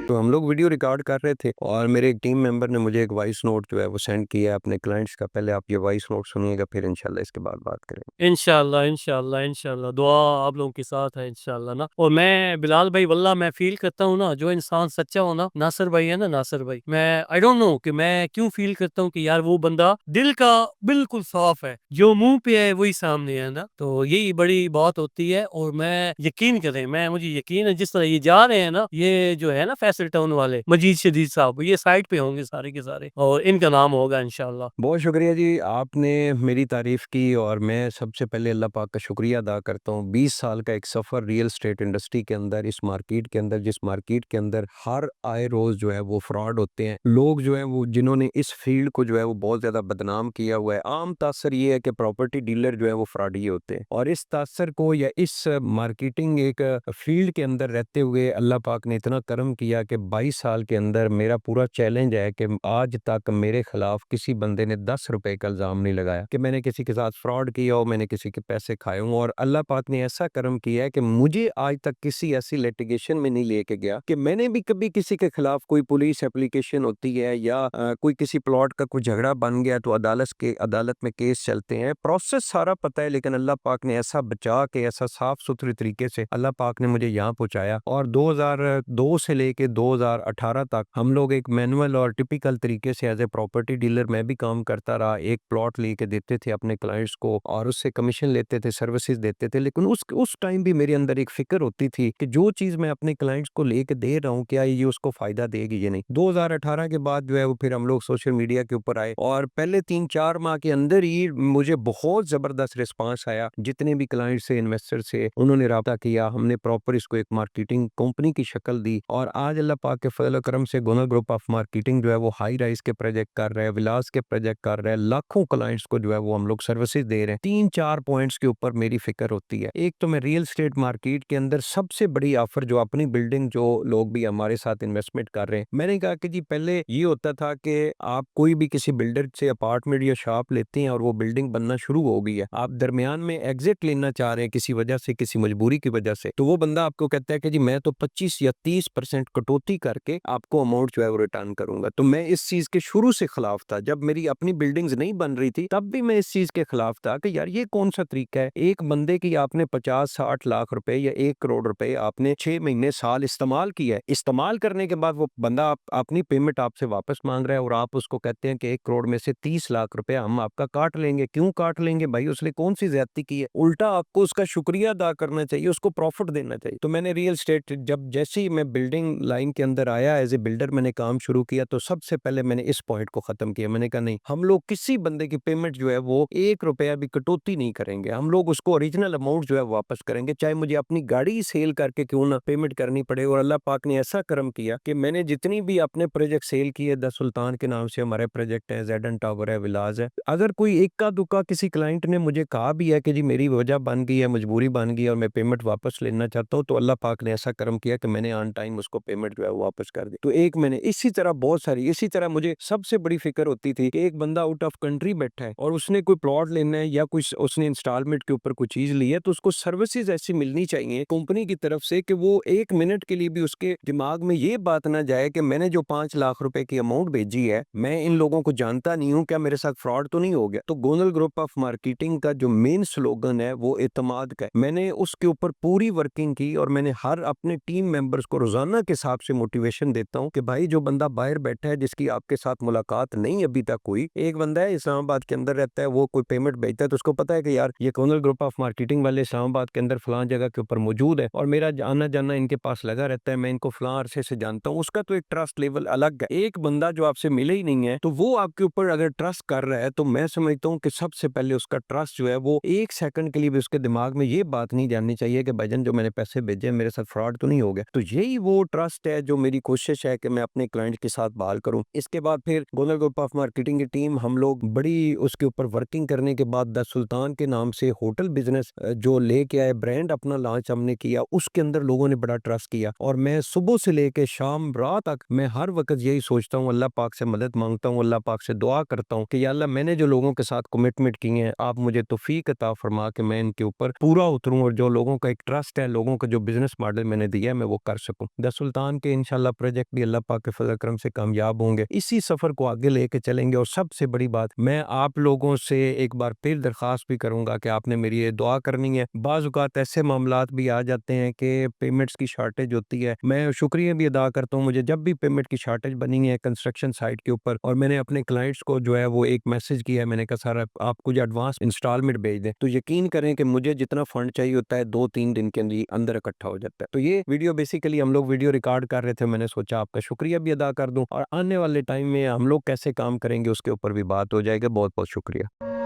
تو ہم لوگ ویڈیو ریکارڈ کر رہے تھے اور میرے ایک ٹیم ممبر نے مجھے ایک وائس نوٹ جو ہے وہ سینڈ کیا ہے اپنے کلائنٹس کا. پہلے آپ یہ وائس نوٹ سنیے گا، پھر انشاءاللہ اس کے بعد بات کریں گے. انشاءاللہ انشاءاللہ انشاءاللہ دعا آپ لوگوں کے ساتھ ہے انشاءاللہ نا. اور میں بلال بھائی واللہ میں فیل کرتا ہوں نا، جو انسان سچا ہو نا، ناصر بھائی ہے نا، ناصر بھائی، میں آئی ڈونٹ نو کہ میں کیوں فیل کرتا ہوں کہ یار وہ بندہ دل کا بالکل صاف ہے، جو منہ پہ ہے وہی سامنے ہے نا. تو یہی بڑی بات ہوتی ہے. اور میں یقین کریں، مجھے یقین ہے جس طرح یہ جا رہے ہیں نا، یہ جو ہے نا فیصل ٹاؤن والے مجید شدید صاحب، یہ سائٹ پہ ہوں گے سارے کے سارے، اور ان کا نام ہوگا انشاءاللہ. بہت شکریہ جی، آپ نے میری تعریف کی اور میں سب سے پہلے اللہ پاک کا شکریہ ادا کرتا ہوں. 20 سال کا ایک سفر ریئل اسٹیٹ انڈسٹری کے اندر، اس مارکیٹ کے اندر، جس مارکیٹ کے اندر ہر آئے روز جو ہے وہ فراڈ ہوتے ہیں. لوگ جو ہیں وہ جنہوں نے اس فیلڈ کو جو ہے وہ بہت زیادہ بدنام کیا ہوا ہے. عام تاثر یہ ہے کہ پراپرٹی ڈیلر جو ہے وہ فراڈی ہوتے ہیں، اور اس تاثر کو یا اس مارکیٹنگ ایک فیلڈ کے اندر رہتے ہوئے اللہ پاک نے اتنا کرم کیا کہ 22 سال کے اندر میرا پورا چیلنج ہے کہ آج تک میرے خلاف کسی بندے نے 10 روپے کا الزام نہیں لگایا کہ میں نے کسی کے ساتھ فراڈ کیا ہو، میں نے کسی کے پیسے کھائے ہوں. اور اللہ پاک نے ایسا کرم کیا ہے کہ مجھے آج تک کسی ایسی لیٹیگیشن میں نہیں لے کے گیا کہ میں نے بھی کبھی کسی کے خلاف کوئی پولیس اپلیکیشن ہوتی ہے یا کوئی کسی پلاٹ کا کوئی جھگڑا بن گیا تو عدالت میں کیس چلتے ہیں. پروسیس سارا پتہ ہے، لیکن اللہ پاک نے ایسا بچا کے ایسا صاف ستھرے طریقے سے اللہ پاک نے مجھے یہاں پہنچایا. اور 2002 سے لے کے 2018 تک ہم لوگ ایک مینول اور ٹپیکل طریقے سے ایز اے پراپرٹی ڈیلر میں بھی کام کرتا رہا. ایک پلاٹ لے کے دیتے تھے اپنے کلائنٹس کو اور اس سے کمیشن لیتے تھے، سروسز دیتے تھے. لیکن اس ٹائم بھی میرے اندر ایک فکر ہوتی تھی کہ جو چیز میں اپنے کلائنٹس کو لے کے دے رہا ہوں کیا یہ اس کو فائدہ دے گی یا نہیں. 2018 کے بعد جو ہے وہ پھر ہم لوگ سوشل میڈیا کے اوپر آئے اور پہلے 3-4 ماہ کے اندر ہی مجھے بہت زبردست رسپانس آیا. جتنے بھی کلائنٹ سے، انویسٹر سے، انہوں نے رابطہ کیا. ہم نے پراپر اس کو ایک مارکیٹنگ کمپنی کی شکل دی اور آج اللہ پاک کے فضل و کرم سے گونل گروپ آف مارکیٹنگ جو ہے وہ ہائی رائز کے پروجیکٹ کر رہے ہیں، ولاس کے پروجیکٹ کر رہے ہیں. لاکھوں کلائنٹس کو جو ہے وہ ہم لوگ سروسز دے رہے ہیں. 3-4 پوائنٹس کے اوپر میری فکر ہوتی ہے. ایک تو میں ریئل اسٹیٹ مارکیٹ کے اندر سب سے بڑی آفر جو اپنی بلڈنگ، جو لوگ بھی ہمارے ساتھ انویسٹمنٹ کر رہے ہیں، میں نے کہا کہ جی پہلے یہ ہوتا تھا کہ آپ کوئی بھی کسی بلڈر سے اپارٹمنٹ یا شاپ لیتے ہیں اور وہ بلڈنگ بننا شروع ہو گئی ہے، آپ درمیان میں ایگزٹ لینا چاہ رہے ہیں کسی وجہ سے، کسی مجبوری کی وجہ سے، تو وہ بندہ آپ کو کہتا ہے کہ جی میں تو 25 یا 30% کٹوتی کر کے آپ کو اماؤنٹ جو ہے وہ ریٹرن کروں گا. تو میں اس چیز کے شروع سے خلاف تھا. جب میری اپنی بلڈنگز نہیں بن رہی تھی تب بھی میں اس چیز کے خلاف تھا کہ یار یہ کون سا طریقہ ہے. ایک بندے کی آپ نے 50-60 لاکھ روپے یا 1 کروڑ روپے آپ نے 6 مہینے سال استعمال کیا ہے. استعمال کرنے کے بعد وہ بندہ اپنی پیمنٹ آپ سے واپس مانگ رہا ہے اور آپ اس کو کہتے ہیں کہ 1 کروڑ میں سے 30 لاکھ روپے ہم آپ کا کاٹ لیں گے. کیوں کاٹ لیں گے بھائی؟ اس نے کون سی زیادتی کی ہے؟ الٹا آپ کو اس کا شکریہ ادا کرنا چاہیے، اس کو پروفٹ دینا چاہیے. تو میں نے ریئل اسٹیٹ جیسے ہی میں بلڈنگ لائن کے اندر آیا ایز اے بلڈر، میں نے کام شروع کیا تو سب سے پہلے میں نے اس پوائنٹ کو ختم کیا. میں نے کہا نہیں، ہم لوگ کسی بندے کی پیمنٹ جو ہے وہ 1 روپیہ بھی کٹوتی نہیں کریں گے. ہم لوگ اس کو اوریجنل اماؤنٹ جو ہے واپس کریں گے، چاہے مجھے اپنی گاڑی سیل کر کے کیوں نہ پیمنٹ کرنی پڑے. اور اللہ پاک نے ایسا کرم کیا کہ میں نے جتنی بھی اپنے پروجیکٹ سیل کیے، دا سلطان کے نام سے ہمارے پروجیکٹ ہے، زیڈن ٹاور ہے، ولاز ہے، اگر کوئی اکا دکا کسی کلائنٹ نے مجھے کہا بھی ہے کہ جی میری وجہ بن گئی ہے، مجبوری بن گئی ہے اور میں پیمنٹ واپس لینا چاہتا ہوں، تو اللہ پاک نے ایسا کرم کیا کہ میں نے آن ٹائم اس کو پیمنٹ جو ہے واپس کر دی. تو ایک میں نے اسی طرح بہت ساری، اسی طرح مجھے سب سے بڑی فکر ہوتی تھی کہ ایک بندہ آؤٹ آف کنٹری بیٹھا ہے اور اس نے کوئی پلاٹ لینا ہے یا کوئی اس نے انسٹالمنٹ کے اوپر کوئی چیز لی ہے، تو اس کو سروسز ایسی ملنی چاہیے کمپنی کی طرف سے کہ وہ 1 منٹ کے لیے بھی اس کے دماغ میں یہ بات نہ جائے کہ میں نے جو 5 لاکھ روپے کی اماؤنٹ بھیجی ہے، میں ان لوگوں کو جانتا نہیں ہوں، کیا میرے ساتھ فراڈ تو نہیں ہو گیا. تو گونل گروپ آف مارکیٹنگ کا جو مین سلوگن ہے وہ اعتماد کا ہے. میں نے اس کے اوپر پوری ورکنگ کی اور میں نے ہر اپنے ٹیم ممبرز کو روزانہ کے حساب سے موٹیویشن دیتا ہوں کہ بھائی جو بندہ باہر بیٹھا ہے جس کی آپ کے ساتھ ملاقات نہیں ابھی تک کوئی، ایک بندہ ہے اسلام آباد کے اندر رہتا ہے، وہ کوئی پیمنٹ بھیجتا ہے تو اس کو پتا ہے کہ یار یہ گونل گروپ آف مارکیٹنگ والے اسلام آباد کے اندر فلاں جگہ کے اوپر موجود ہے اور میرا آنا جانا ان کے پاس لگا رہتا ہے، میں ان کو فلاں عرصے سے جانتا ہوں. اس کا تو ایک ٹرسٹ لیول الگ ہے. ایک بندہ جو آپ سے ملے ہی نہیں ہے تو وہ آپ کے اوپر اگر ٹرسٹ کر رہا ہے تو میں سمجھتا ہوں کہ سب سے پہلے اس کا ٹرسٹ جو ہے وہ 1 سیکنڈ کے لیے بھی اس کے دماغ میں یہ بات نہیں جاننی چاہیے کہ بھائی جان جو میں نے پیسے بھیجے میرے ساتھ فراڈ تو نہیں ہو گیا. تو یہی وہ ٹرسٹ ہے جو میری کوشش ہے کہ میں اپنے کلائنٹ کے ساتھ بحال کروں. اس کے بعد پھر گولر گروپ آف مارکیٹنگ کی ٹیم ہم لوگ بڑی اس کے اوپر ورکنگ کرنے کے بعد دا سلطان کے نام سے ہوٹل بزنس جو لے کے آئے, برانڈ اپنا لانچ ہم نے کیا. اس کے اندر لوگوں نے بڑا ٹرسٹ کیا, اور میں صبح سے لے کے شام رات تک میں ہر وقت یہی سوچتا ہوں, اللہ پاک سے مدد مانگتا ہوں, اللہ پاک سے دعا کرتا ہوں کہ یا اللہ میں نے جو لوگوں کے ساتھ کمٹمنٹ کی ہیں آپ مجھے توفیق عطا فرما کہ میں ان کے اوپر پورا اتروں, اور جو لوگوں کا ایک ٹرسٹ ہے, لوگوں کا جو بزنس ماڈل میں نے دیا ہے میں وہ کر سکوں. دا سلطان کے انشاءاللہ پروجیکٹ بھی اللہ پاک کے فضل کرم سے کامیاب ہوں گے. اسی سفر کو آگے لے کے چلیں گے. اور سب سے بڑی بات میں آپ لوگوں سے ایک بار پھر درخواست بھی کروں گا کہ آپ نے میری یہ دعا کرنی ہے. بعض اوقات ایسے معاملات بھی آ جاتے ہیں کہ پیمنٹس کی شارٹیج ہوتی ہے. میں شکریہ بھی ادا کرتا ہوں, مجھے جب بھی پیمنٹ کی شارٹیج بنی ہے کنسٹرکشن سائٹ کے اوپر اور میں نے اپنے کلائنٹس کو جو ہے وہ ایک میسج کیا ہے, میں نے کہا سر آپ کچھ ایڈوانس انسٹالمنٹ بھیج دیں, تو یقین کریں کہ مجھے جتنا فنڈ چاہیے ہوتا ہے 2-3 دن کے اندر اکٹھا ہو جاتا ہے. تو یہ ویڈیو بیسیکلی ہم لوگ ویڈیو ریکارڈ کر رہے تھے, میں نے سوچا آپ کا شکریہ بھی ادا کر دوں, اور آنے والے ٹائم میں ہم لوگ کیسے کام کریں گے اس کے اوپر بھی بات ہو جائے گا. بہت بہت شکریہ.